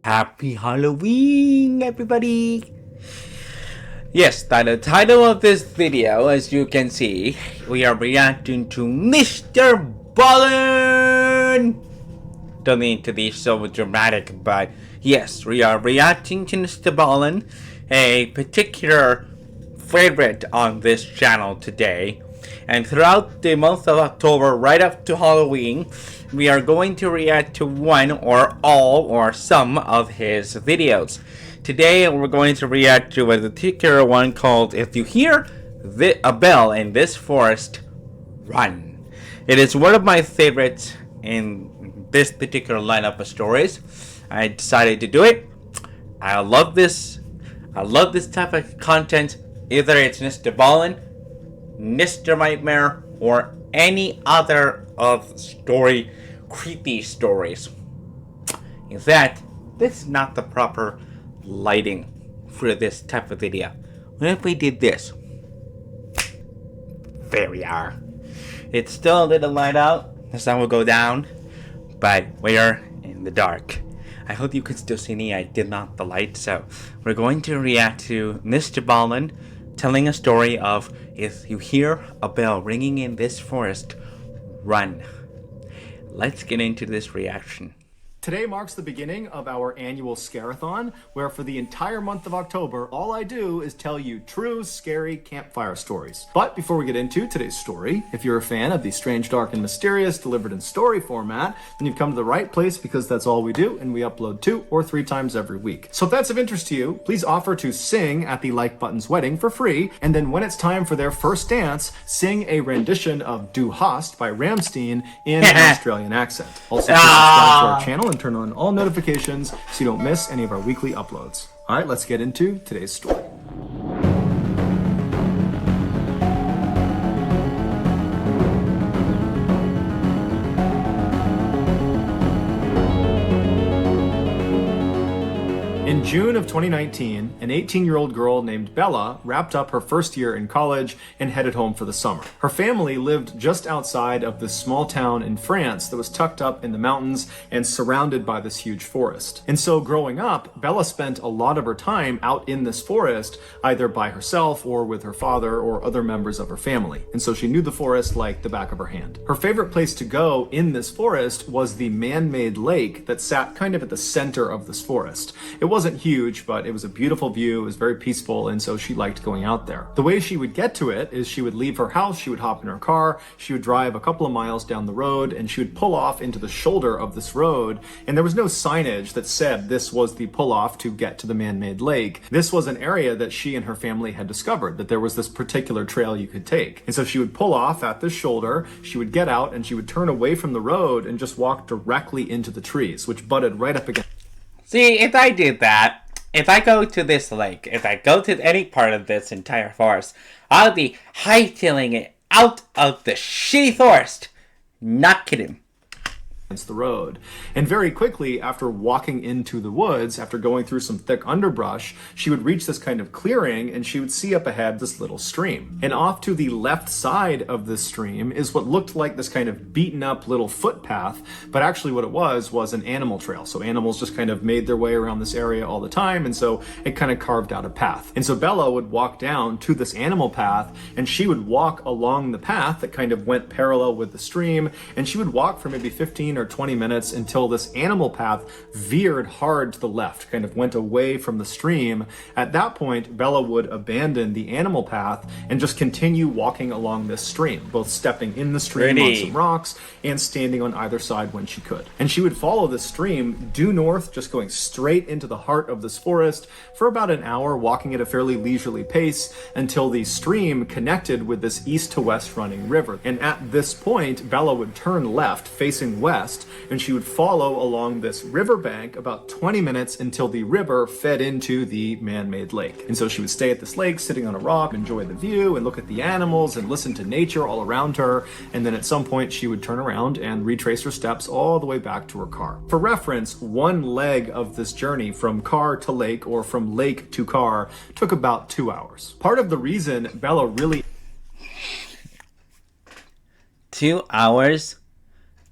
Happy Halloween, everybody! Yes, by the title of this video, as you can see, we are reacting to MrBallen! Don't need to be so dramatic, but yes, we are reacting to MrBallen, a particular favorite on this channel today. And throughout the month of October, right up to Halloween, we are going to react to one or all or some of his videos. Today we're going to react to a particular one called If You Hear a Bell in This Forest, Run. It is one of my favorites in this particular lineup of stories. I decided to do it. I love this type of content. Either it's MrBallen, Mr. Nightmare, or any other of creepy stories. In fact, this is not the proper lighting for this type of video. What if we did this? There we are. It's still a little light out. The sun will go down, but we are in the dark. I hope you can still see me. I did not the light, so we're going to react to MrBallen telling a story of If You Hear a Bell Ringing in This Forest, Run. Let's get into this reaction. Today marks the beginning of our annual Scarathon, where for the entire month of October, all I do is tell you true, scary campfire stories. But before we get into today's story, if you're a fan of the strange, dark, and mysterious delivered in story format, then you've come to the right place because that's all we do, and we upload 2 or 3 times every week. So if that's of interest to you, please offer to sing at the Like Button's wedding for free, and then when it's time for their first dance, sing a rendition of Du Hast by Ramstein in an Australian accent. Also, please subscribe to our channel and turn on all notifications so you don't miss any of our weekly uploads. All right, let's get into today's story. In June of 2019, an 18-year-old girl named Bella wrapped up her first year in college and headed home for the summer. Her family lived just outside of this small town in France that was tucked up in the mountains and surrounded by this huge forest. And so growing up, Bella spent a lot of her time out in this forest, either by herself or with her father or other members of her family. And so she knew the forest like the back of her hand. Her favorite place to go in this forest was the man-made lake that sat kind of at the center of this forest. It wasn't huge, but it was a beautiful view. It was very peaceful, and so she liked going out there. The way she would get to it is she would leave her house, she would hop in her car, she would drive a couple of miles down the road, and she would pull off into the shoulder of this road, and there was no signage that said this was the pull-off to get to the man-made lake. This was an area that she and her family had discovered, that there was this particular trail you could take. And so she would pull off at this shoulder, she would get out, and she would turn away from the road and just walk directly into the trees, which butted right up against. See, if I did that, if I go to this lake, if I go to any part of this entire forest, I'll be hightailing it out of the shitty forest. Not kidding. The road. And very quickly, after walking into the woods, after going through some thick underbrush, she would reach this kind of clearing and she would see up ahead this little stream. And off to the left side of this stream is what looked like this kind of beaten up little footpath, but actually what it was an animal trail. So animals just kind of made their way around this area all the time, and so it kind of carved out a path. And so Bella would walk down to this animal path, and she would walk along the path that kind of went parallel with the stream, and she would walk for maybe 15 or 20 minutes until this animal path veered hard to the left, kind of went away from the stream. At that point, Bella would abandon the animal path and just continue walking along this stream, both stepping in the stream on some rocks and standing on either side when she could. And she would follow the stream due north, just going straight into the heart of this forest for about an hour, walking at a fairly leisurely pace until the stream connected with this east to west running river. And at this point, Bella would turn left, facing west, and she would follow along this riverbank about 20 minutes until the river fed into the man-made lake. And so she would stay at this lake, sitting on a rock, enjoy the view, and look at the animals, and listen to nature all around her, and then at some point she would turn around and retrace her steps all the way back to her car. For reference, one leg of this journey from car to lake, or from lake to car, took about 2 hours. Part of the reason Bella really... 2 hours?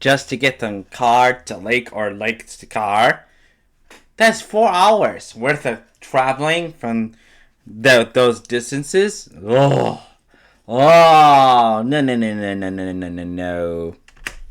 Just to get from car to lake or lake to car? That's 4 hours worth of traveling from those distances. Oh, no, no, no, no, no, no, no, no, no.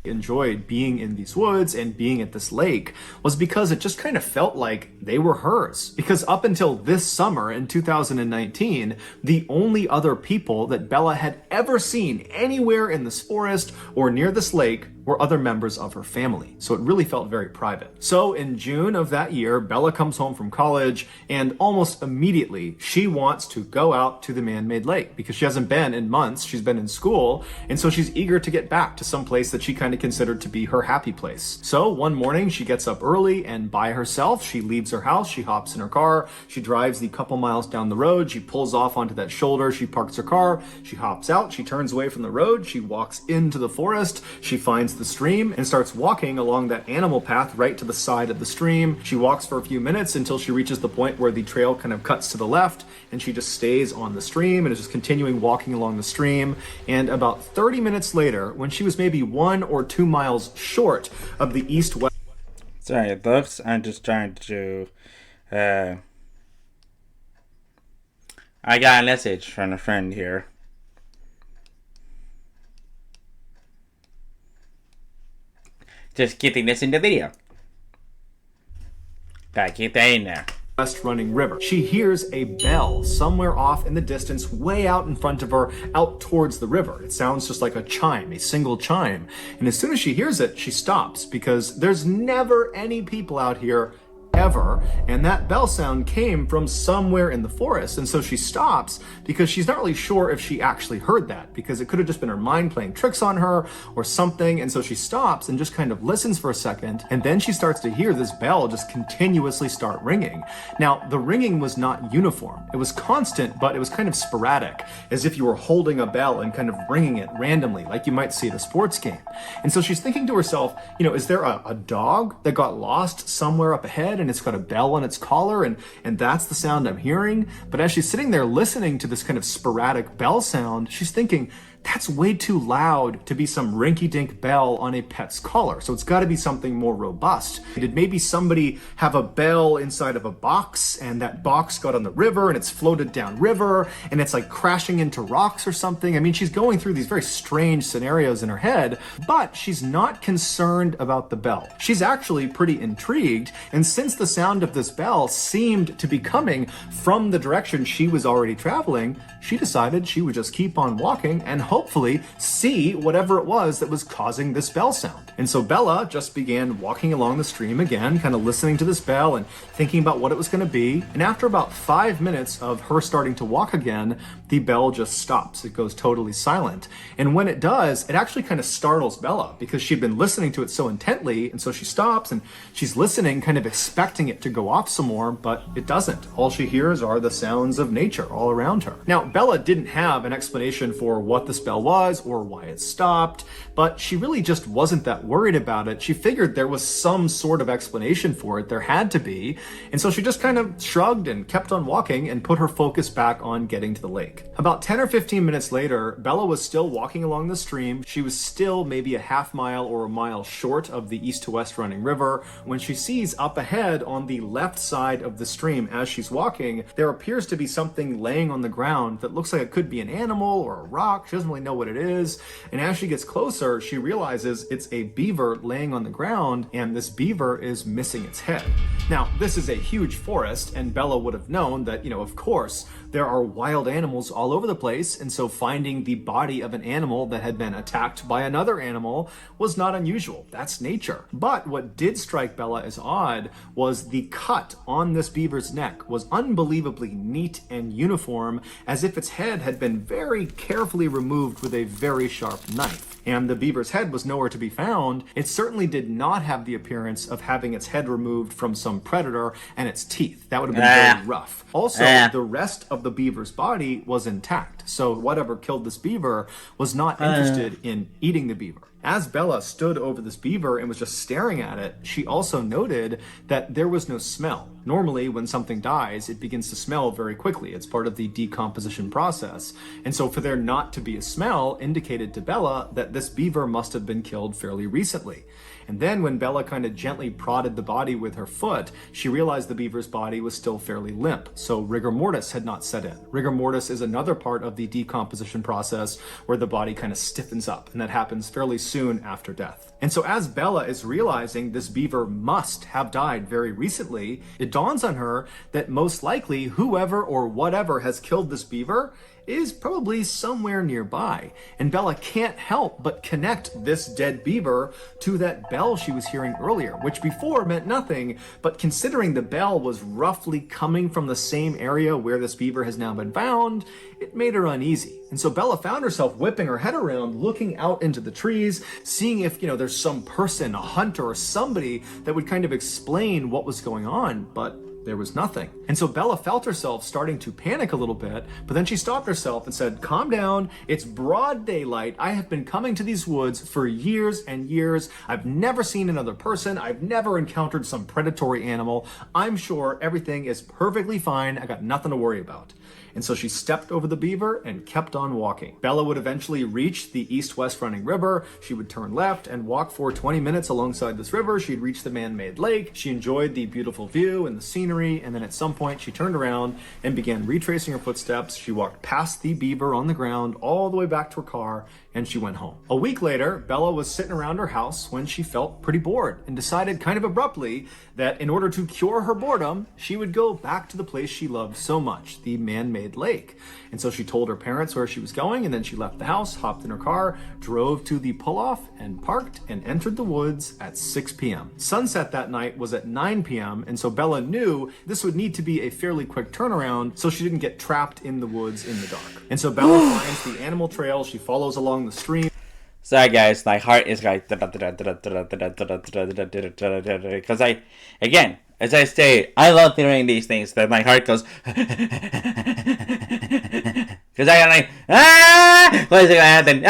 Enjoyed being in these woods and being at this lake was because it just kind of felt like they were hers. Because up until this summer in 2019, the only other people that Bella had ever seen anywhere in this forest or near this lake were other members of her family. So it really felt very private. So in June of that year, Bella comes home from college and almost immediately she wants to go out to the man-made lake because she hasn't been in months. She's been in school. And so she's eager to get back to some place that she kind of considered to be her happy place. So one morning she gets up early and by herself, she leaves her house. She hops in her car. She drives the couple miles down the road. She pulls off onto that shoulder. She parks her car. She hops out. She turns away from the road. She walks into the forest. She finds the stream and starts walking along that animal path right to the side of the stream. She walks for a few minutes until she reaches the point where the trail kind of cuts to the left and she just stays on the stream and is just continuing walking along the stream. And about 30 minutes later, when she was maybe 1 or 2 miles short of the east-west... Sorry, folks. I'm just trying to... I got a message from a friend here. Just keeping this in the video. Gotta keep that in there. West running river. She hears a bell somewhere off in the distance, way out in front of her, out towards the river. It sounds just like a chime, a single chime. And as soon as she hears it, she stops because there's never any people out here ever, and that bell sound came from somewhere in the forest. And so she stops because she's not really sure if she actually heard that, because it could have just been her mind playing tricks on her or something. And so she stops and just kind of listens for a second, and then she starts to hear this bell just continuously start ringing. Now, the ringing was not uniform. It was constant, but it was kind of sporadic, as if you were holding a bell and kind of ringing it randomly, like you might see at a sports game. And so she's thinking to herself, is there a dog that got lost somewhere up ahead and it's got a bell on its collar, and that's the sound I'm hearing? But as she's sitting there listening to this kind of sporadic bell sound, she's thinking, that's way too loud to be some rinky-dink bell on a pet's collar. So it's got to be something more robust. Did maybe somebody have a bell inside of a box and that box got on the river and it's floated down river and it's like crashing into rocks or something? I mean, she's going through these very strange scenarios in her head, but she's not concerned about the bell. She's actually pretty intrigued. And since the sound of this bell seemed to be coming from the direction she was already traveling, she decided she would just keep on walking and hopefully see whatever it was that was causing this bell sound. And so Bella just began walking along the stream again, kind of listening to this bell and thinking about what it was going to be. And after about 5 minutes of her starting to walk again, the bell just stops. It goes totally silent. And when it does, it actually kind of startles Bella because she'd been listening to it so intently. And so she stops and she's listening, kind of expecting it to go off some more, but it doesn't. All she hears are the sounds of nature all around her. Now, Bella didn't have an explanation for what this bell was or why it stopped, but she really just wasn't that worried about it. She figured there was some sort of explanation for it. There had to be. And so she just kind of shrugged and kept on walking and put her focus back on getting to the lake. About 10 or 15 minutes later, Bella was still walking along the stream. She was still maybe a half mile or a mile short of the east to west running river when she sees up ahead on the left side of the stream as she's walking, there appears to be something laying on the ground that looks like it could be an animal or a rock. She doesn't really know what it is. And as she gets closer, she realizes it's a beaver laying on the ground, and this beaver is missing its head. Now, this is a huge forest, and Bella would have known that, of course, there are wild animals all over the place, and so finding the body of an animal that had been attacked by another animal was not unusual. That's nature. But what did strike Bella as odd was the cut on this beaver's neck was unbelievably neat and uniform, as if its head had been very carefully removed with a very sharp knife. And the beaver's head was nowhere to be found. It certainly did not have the appearance of having its head removed from some predator and its teeth. That would have been very rough. Also, the rest of the beaver's body was intact. So whatever killed this beaver was not interested in eating the beaver. As Bella stood over this beaver and was just staring at it, she also noted that there was no smell. Normally, when something dies, it begins to smell very quickly. It's part of the decomposition process. And so for there not to be a smell indicated to Bella that this beaver must have been killed fairly recently. And then when Bella kind of gently prodded the body with her foot, she realized the beaver's body was still fairly limp. So rigor mortis had not set in. Rigor mortis is another part of the decomposition process where the body kind of stiffens up, and that happens fairly soon after death. And so as Bella is realizing this beaver must have died very recently, it dawns on her that most likely whoever or whatever has killed this beaver is probably somewhere nearby. And Bella can't help but connect this dead beaver to that bell she was hearing earlier, which before meant nothing, but considering the bell was roughly coming from the same area where this beaver has now been found, it made her uneasy. And so Bella found herself whipping her head around, looking out into the trees, seeing if, there's some person, a hunter or somebody that would kind of explain what was going on, but there was nothing. And so Bella felt herself starting to panic a little bit, but then she stopped herself and said, "Calm down. It's broad daylight. I have been coming to these woods for years and years. I've never seen another person. I've never encountered some predatory animal. I'm sure everything is perfectly fine. I got nothing to worry about." And so she stepped over the beaver and kept on walking. Bella would eventually reach the east-west running river. She would turn left and walk for 20 minutes alongside this river. She'd reach the man-made lake. She enjoyed the beautiful view and the scenery. And then at some point she turned around and began retracing her footsteps. She walked past the beaver on the ground all the way back to her car, and she went home. A week later, Bella was sitting around her house when she felt pretty bored and decided kind of abruptly that in order to cure her boredom, she would go back to the place she loved so much, the man-made lake. And so she told her parents where she was going, and then she left the house, hopped in her car, drove to the pull-off and parked and entered the woods at 6 p.m. Sunset that night was at 9 p.m. and so Bella knew this would need to be a fairly quick turnaround so she didn't get trapped in the woods in the dark. And so Bella finds the animal trail. She follows along the stream. Sorry guys, my heart is like because as I say, I love hearing these things that my heart goes because I'm like what is it gonna happen?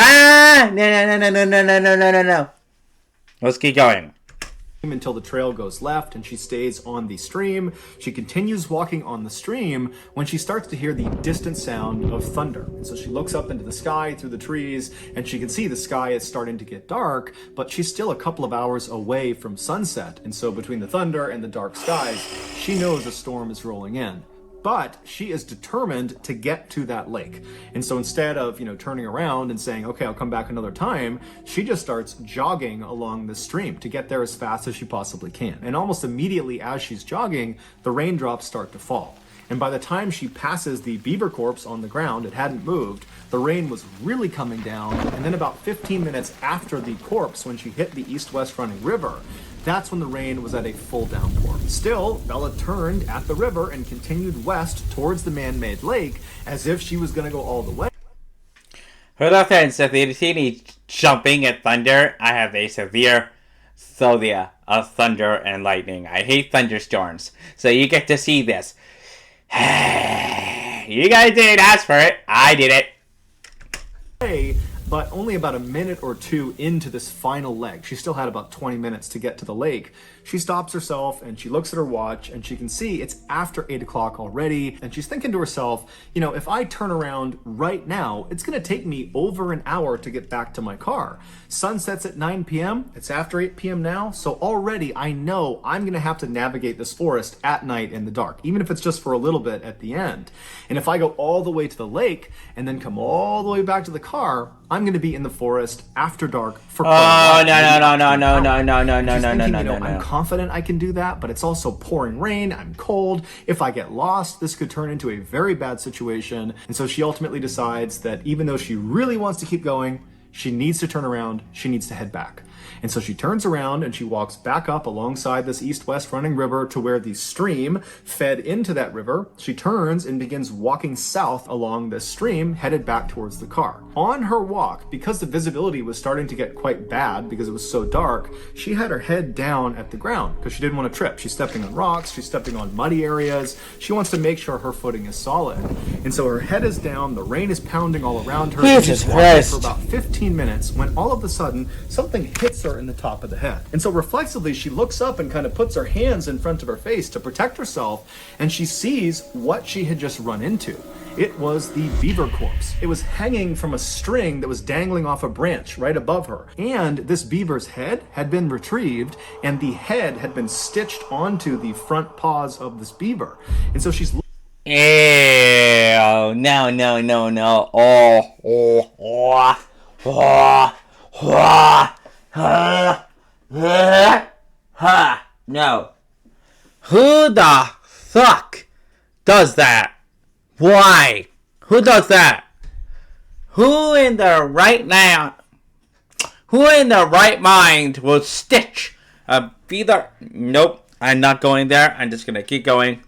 No. Let's keep going. Until the trail goes left and she stays on the stream. She continues walking on the stream when she starts to hear the distant sound of thunder. And so she looks up into the sky through the trees and she can see the sky is starting to get dark, but she's still a couple of hours away from sunset. And so between the thunder and the dark skies, she knows a storm is rolling in. But she is determined to get to that lake. And so instead of, turning around and saying, okay, I'll come back another time, she just starts jogging along the stream to get there as fast as she possibly can. And almost immediately as she's jogging, the raindrops start to fall. And by the time she passes the beaver corpse on the ground, it hadn't moved, the rain was really coming down. And then about 15 minutes after the corpse, when she hit the east-west running river, that's when the rain was at a full downpour. Still, Bella turned at the river and continued west towards the man-made lake as if she was going to go all the way. For the fans, if you see me jumping at thunder, I have a severe phobia of thunder and lightning. I hate thunderstorms. So you get to see this. You guys didn't ask for it. I did it. But only about a minute or two into this final leg, she still had about 20 minutes to get to the lake. She stops herself and she looks at her watch and she can see it's after 8 o'clock already. And she's thinking to herself, if I turn around right now, it's going to take me over an hour to get back to my car. Sun sets at 9 p.m. It's after 8 p.m. now. So already I know I'm going to have to navigate this forest at night in the dark, even if it's just for a little bit at the end. And if I go all the way to the lake and then come all the way back to the car, I'm going to be in the forest after dark for no. I'm confident I can do that, but it's also pouring rain. I'm cold. If I get lost, this could turn into a very bad situation. And so she ultimately decides that even though she really wants to keep going, she needs to turn around. She needs to head back. And so she turns around and she walks back up alongside this east-west running river to where the stream fed into that river. She turns and begins walking south along this stream, headed back towards the car. On her walk, because the visibility was starting to get quite bad because it was so dark, she had her head down at the ground because she didn't want to trip. She's stepping on rocks, she's stepping on muddy areas. She wants to make sure her footing is solid. And so her head is down, the rain is pounding all around her. Jesus Christ. For about 15 15 minutes when all of a sudden something hits her in the top of the head. And so reflexively, she looks up and kind of puts her hands in front of her face to protect herself, and she sees what she had just run into. It was the beaver corpse. It was hanging from a string that was dangling off a branch right above her. And this beaver's head had been retrieved, and the head had been stitched onto the front paws of this beaver. And so she's... Ew, no, no, no, no. No. Who the fuck does that? Why? Who does that? Who in the right mind will stitch a beaver? Nope, I'm not going there. I'm just gonna keep going.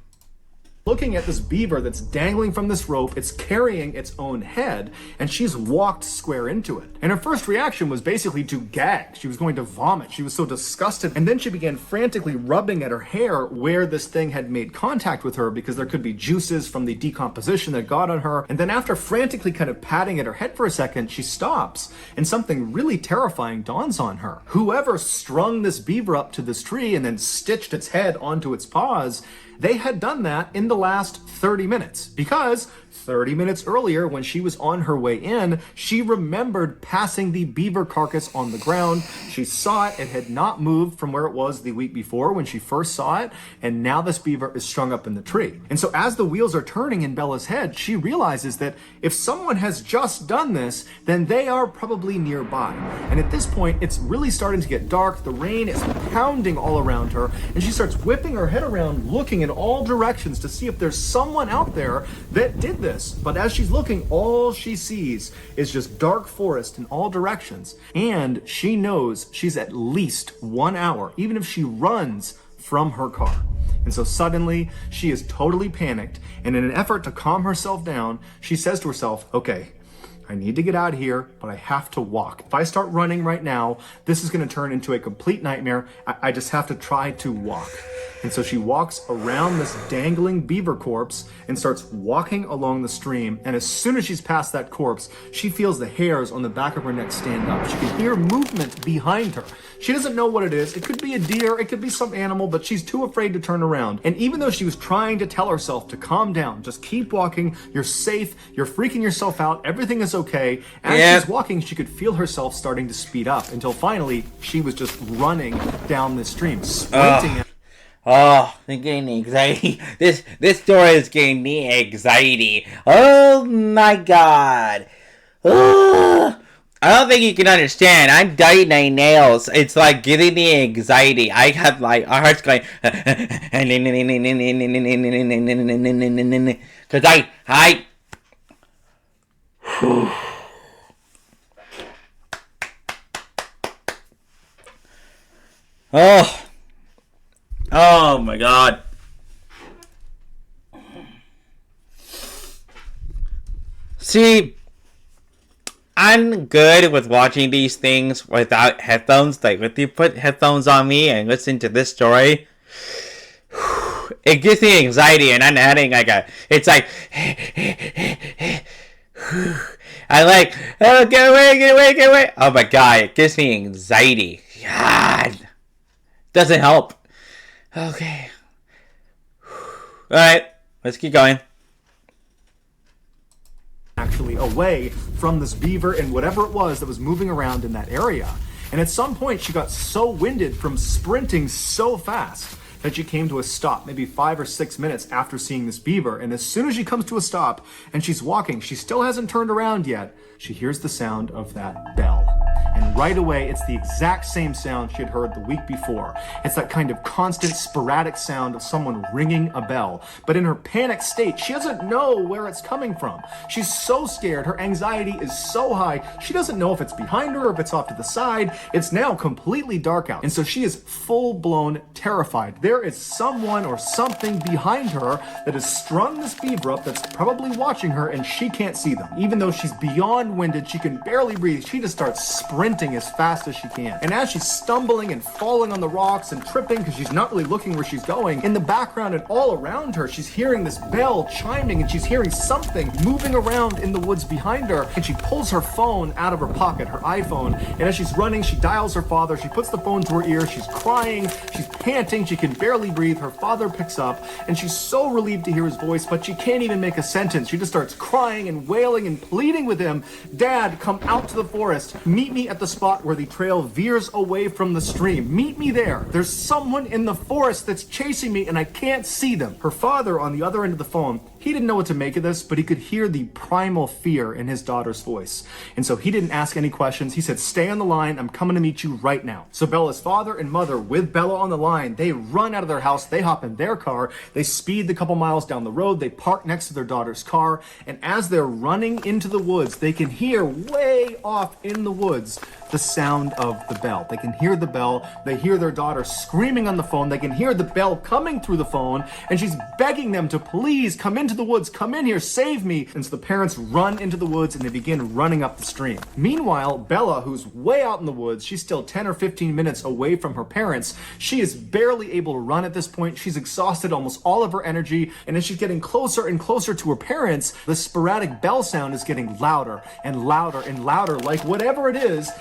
Looking at this beaver that's dangling from this rope. It's carrying its own head, and she's walked square into it. And her first reaction was basically to gag. She was going to vomit. She was so disgusted. And then she began frantically rubbing at her hair where this thing had made contact with her, because there could be juices from the decomposition that got on her. And then after frantically kind of patting at her head for a second, she stops, and something really terrifying dawns on her. Whoever strung this beaver up to this tree and then stitched its head onto its paws, they had done that in the last 30 minutes, because 30 minutes earlier, when she was on her way in, she remembered passing the beaver carcass on the ground. She saw it. It had not moved from where it was the week before when she first saw it, and now this beaver is strung up in the tree. And so as the wheels are turning in Bella's head, she realizes that if someone has just done this, then they are probably nearby. And at this point, it's really starting to get dark. The rain is pounding all around her, and she starts whipping her head around, looking in all directions to see if there's someone out there that did this. But as she's looking, all she sees is just dark forest in all directions. And she knows she's at least 1 hour, even if she runs from her car. And so suddenly she is totally panicked. And in an effort to calm herself down, she says to herself, okay, I need to get out of here, but I have to walk. If I start running right now, this is going to turn into a complete nightmare. I just have to try to walk. And so she walks around this dangling beaver corpse and starts walking along the stream. And as soon as she's past that corpse, she feels the hairs on the back of her neck stand up. She can hear movement behind her. She doesn't know what it is. It could be a deer, it could be some animal, but she's too afraid to turn around. And even though she was trying to tell herself to calm down, just keep walking, you're safe, you're freaking yourself out, everything is okay. As she's walking, she could feel herself starting to speed up until finally she was just running down the stream, sprinting. Oh, I'm getting anxiety. This story is getting me anxiety. Oh my god. Oh, I don't think you can understand. I'm biting my nails. It's like giving me anxiety. I have like our heart's going because I Oh my god. See, I'm good with watching these things without headphones. Like, if you put headphones on me and listen to this story, it gives me anxiety, and I'm adding like it's like, I like, oh, get away, get away, get away. Oh my god, it gives me anxiety. God. Doesn't help. Okay. Alright, let's keep going. Actually away from this beaver and whatever it was that was moving around in that area. And at some point she got so winded from sprinting so fast that she came to a stop, maybe 5 or 6 minutes after seeing this beaver. And as soon as she comes to a stop and she's walking, she still hasn't turned around yet, she hears the sound of that bell. And right away, it's the exact same sound she had heard the week before. It's that kind of constant, sporadic sound of someone ringing a bell. But in her panic state, she doesn't know where it's coming from. She's so scared. Her anxiety is so high. She doesn't know if it's behind her or if it's off to the side. It's now completely dark out. And so she is full-blown terrified. There is someone or something behind her that has strung this beaver up that's probably watching her, and she can't see them. Even though she's beyond winded, she can barely breathe. She just starts sprinting sprinting as fast as she can. And as she's stumbling and falling on the rocks and tripping because she's not really looking where she's going, in the background and all around her, she's hearing this bell chiming and she's hearing something moving around in the woods behind her. And she pulls her phone out of her pocket, her iPhone, and as she's running, she dials her father. She puts the phone to her ear. She's crying. She's panting. She can barely breathe. Her father picks up, and she's so relieved to hear his voice, but she can't even make a sentence. She just starts crying and wailing and pleading with him. Dad, come out to the forest. Meet me at the spot where the trail veers away from the stream. Meet me there. There's someone in the forest that's chasing me, and I can't see them. Her father, on the other end of the phone, he didn't know what to make of this, but he could hear the primal fear in his daughter's voice. And so he didn't ask any questions. He said, stay on the line. I'm coming to meet you right now. So Bella's father and mother, with Bella on the line, they run out of their house. They hop in their car. They speed the couple miles down the road. They park next to their daughter's car. And as they're running into the woods, they can hear way off in the woods the sound of the bell. They can hear the bell. They hear their daughter screaming on the phone. They can hear the bell coming through the phone, and she's begging them to please come into the woods, come in here, save me. And so the parents run into the woods and they begin running up the stream. Meanwhile, Bella, who's way out in the woods, she's still 10 or 15 minutes away from her parents. She is barely able to run at this point. She's exhausted almost all of her energy, and as she's getting closer and closer to her parents, the sporadic bell sound is getting louder and louder and louder, like whatever it is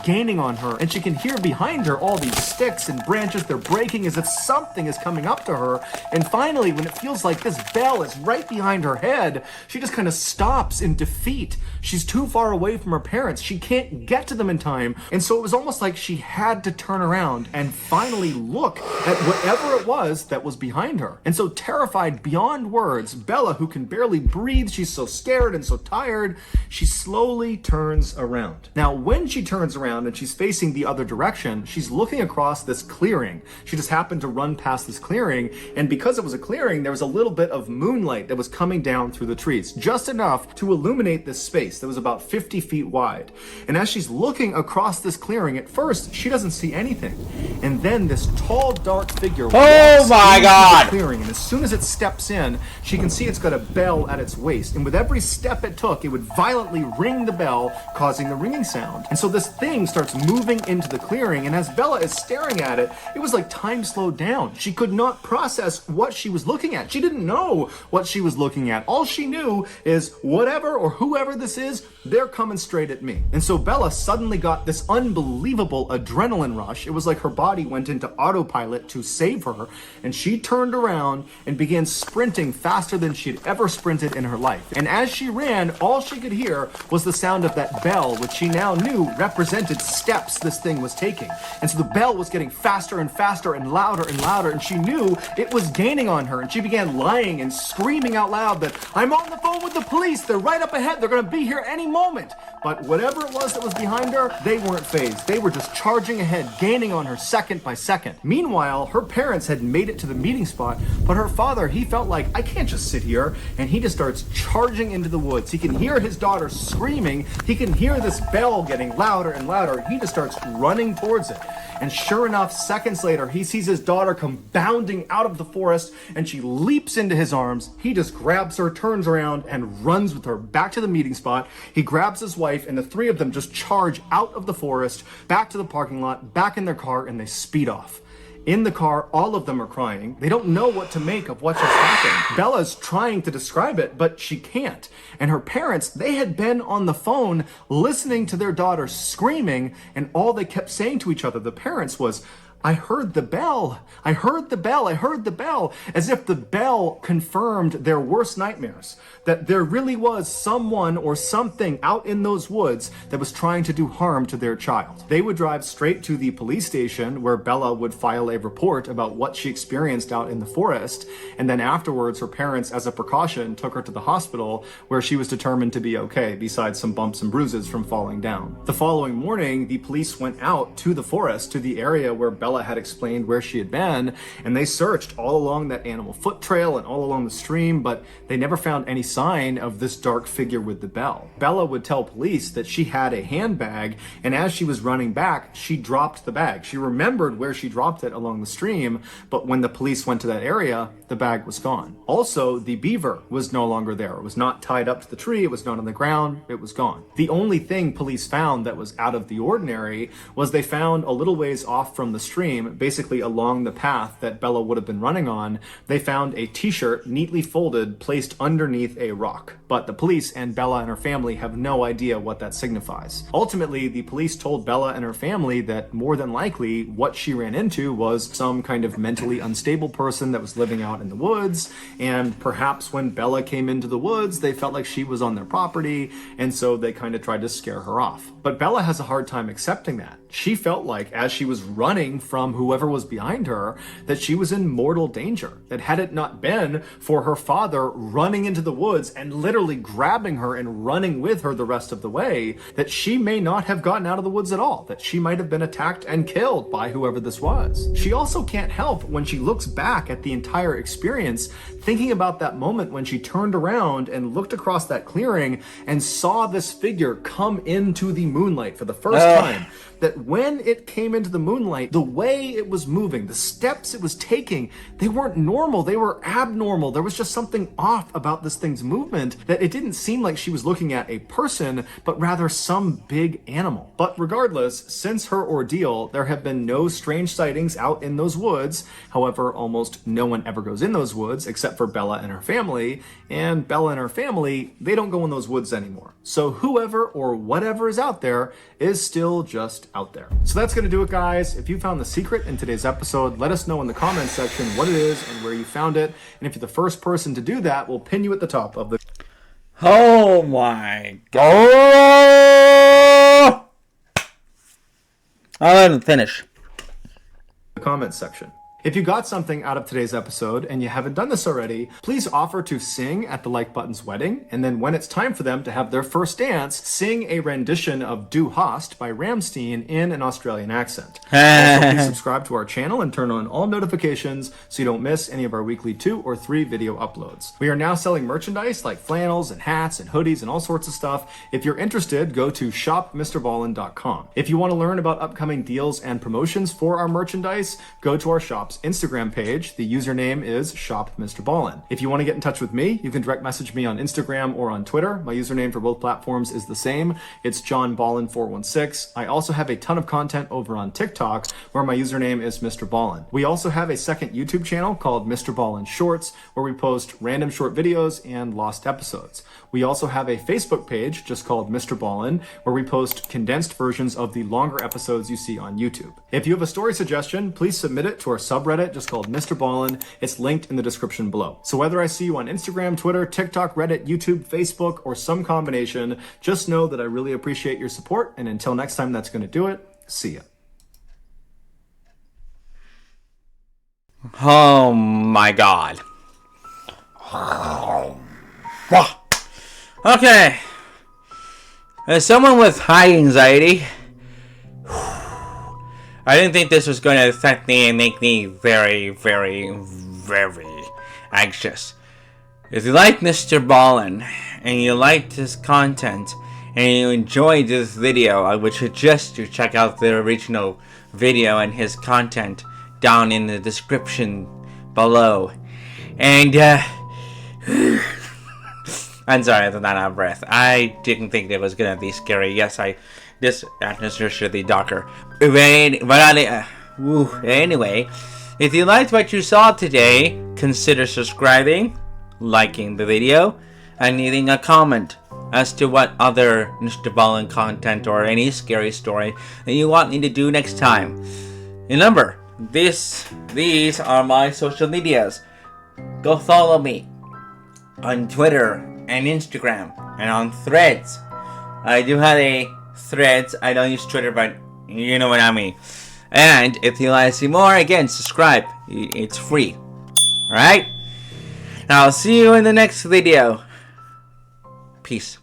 gaining on her. And she can hear behind her all these sticks and branches. They're breaking as if something is coming up to her. And finally, when it feels like this bell is right behind her head, she just kind of stops in defeat. She's too far away from her parents. She can't get to them in time. And so it was almost like she had to turn around and finally look at whatever it was that was behind her. And so terrified beyond words, Bella, who can barely breathe, she's so scared and so tired, she slowly turns around. Now, when she turns around and she's facing the other direction, she's looking across this clearing. She just happened to run past this clearing, and because it was a clearing, there was a little bit of moonlight that was coming down through the trees, just enough to illuminate this space that was about 50 feet wide. And as she's looking across this clearing, at first, she doesn't see anything. And then this tall, dark figure Oh my God! the clearing, and as soon as it steps in, she can see it's got a bell at its waist, and with every step it took, it would violently ring the bell, causing the ringing sound. And so this thing starts moving into the clearing, and as Bella is staring at it, it was like time slowed down. She could not process what she was looking at. She didn't know what she was looking at. All she knew is whatever or whoever this is, they're coming straight at me. And so Bella suddenly got this unbelievable adrenaline rush. It was like her body went into autopilot to save her, and she turned around and began sprinting faster than she'd ever sprinted in her life. And as she ran, all she could hear was the sound of that bell, which she now knew represented steps this thing was taking. And so the bell was getting faster and faster and louder, and she knew it was gaining on her. And she began lying and screaming out loud that, I'm on the phone with the police, they're right up ahead, they're gonna be here any moment. But whatever it was that was behind her, they weren't phased. They were just charging ahead, gaining on her second by second. Meanwhile, her parents had made it to the meeting spot, but her father, he felt like, I can't just sit here. And he just starts charging into the woods. He can hear his daughter screaming. He can hear this bell getting louder and louder. He just starts running towards it. And sure enough, seconds later, he sees his daughter come bounding out of the forest, and she leaps into his arms. He just grabs her, turns around, and runs with her back to the meeting spot. He grabs his wife, and the three of them just charge out of the forest, back to the parking lot, back in their car, and they speed off. In the car, all of them are crying. They don't know what to make of what just happened. Bella's trying to describe it, but she can't. And her parents, they had been on the phone listening to their daughter screaming, and all they kept saying to each other, the parents, was, I heard the bell. I heard the bell. I heard the bell. As if the bell confirmed their worst nightmares. That there really was someone or something out in those woods that was trying to do harm to their child. They would drive straight to the police station where Bella would file a report about what she experienced out in the forest. And then afterwards, her parents, as a precaution, took her to the hospital where she was determined to be okay, besides some bumps and bruises from falling down. The following morning, the police went out to the forest, to the area where Bella Bella had explained where she had been, and they searched all along that animal foot trail and all along the stream, but they never found any sign of this dark figure with the bell. Bella would tell police that she had a handbag, and as she was running back, she dropped the bag. She remembered where she dropped it along the stream, but when the police went to that area, the bag was gone. Also, the beaver was no longer there. It was not tied up to the tree, it was not on the ground, it was gone. The only thing police found that was out of the ordinary was they found a little ways off from the stream, basically along the path that Bella would have been running on, they found a t-shirt neatly folded placed underneath a rock. But the police and Bella and her family have no idea what that signifies. Ultimately, the police told Bella and her family that more than likely what she ran into was some kind of mentally unstable person that was living out in the woods, and perhaps when Bella came into the woods, they felt like she was on their property, and so they kind of tried to scare her off. But Bella has a hard time accepting that. She felt like, as she was running from whoever was behind her, that she was in mortal danger. That had it not been for her father running into the woods and literally grabbing her and running with her the rest of the way, that she may not have gotten out of the woods at all, that she might have been attacked and killed by whoever this was. She also can't help, when she looks back at the entire experience, thinking about that moment when she turned around and looked across that clearing and saw this figure come into the moonlight for the first time. That when it came into the moonlight, the way it was moving, the steps it was taking, they weren't normal, they were abnormal. There was just something off about this thing's movement, that it didn't seem like she was looking at a person, but rather some big animal. But regardless, since her ordeal, there have been no strange sightings out in those woods. However, almost no one ever goes in those woods except for Bella and her family, and Bella and her family, they don't go in those woods anymore. So whoever or whatever is out there is still just out there. So that's gonna do it, guys. If you found the secret in today's episode, let us know in the comments section what it is and where you found it. And if you're the first person to do that, we'll pin you at the top of the... Oh my god! I'll let him finish. The comments section. If you got something out of today's episode and you haven't done this already, please offer to sing at the Like Button's wedding, and then when it's time for them to have their first dance, sing a rendition of Du Hast by Rammstein in an Australian accent. Also, please subscribe to our channel and turn on all notifications so you don't miss any of our weekly 2 or 3 video uploads. We are now selling merchandise like flannels and hats and hoodies and all sorts of stuff. If you're interested, go to shopmrballen.com. If you want to learn about upcoming deals and promotions for our merchandise, go to our shop's Instagram page. The username is shopmrballen. If you want to get in touch with me, you can direct message me on Instagram or on Twitter. My username for both platforms is the same. It's johnballen416. I also have a ton of content over on TikTok where my username is MrBallen. We also have a second YouTube channel called MrBallen Shorts where we post random short videos and lost episodes. We also have a Facebook page just called MrBallen where we post condensed versions of the longer episodes you see on YouTube. If you have a story suggestion, please submit it to our subreddit just called MrBallen. It's linked in the description below. So whether I see you on Instagram, Twitter, TikTok, Reddit, YouTube, Facebook, or some combination, just know that I really appreciate your support. And until next time, that's going to do it. See ya. Oh my god. Okay. As someone with high anxiety, I didn't think this was going to affect me and make me very, very, very anxious. If you like MrBallen and you liked his content and you enjoyed this video, I would suggest you check out the original video and his content down in the description below. And I'm sorry, I'm not out of breath. I didn't think it was gonna be scary. Yes, this atmosphere should be darker. But anyway, if you liked what you saw today, consider subscribing, liking the video, and leaving a comment as to what other MrBallen content or any scary story that you want me to do next time. Remember, these are my social medias. Go follow me on Twitter and Instagram and on Threads. I do have a Threads. I don't use Twitter, but you know what I mean. And if you like to see more, again, subscribe. It's free. Alright? I'll see you in the next video. Peace.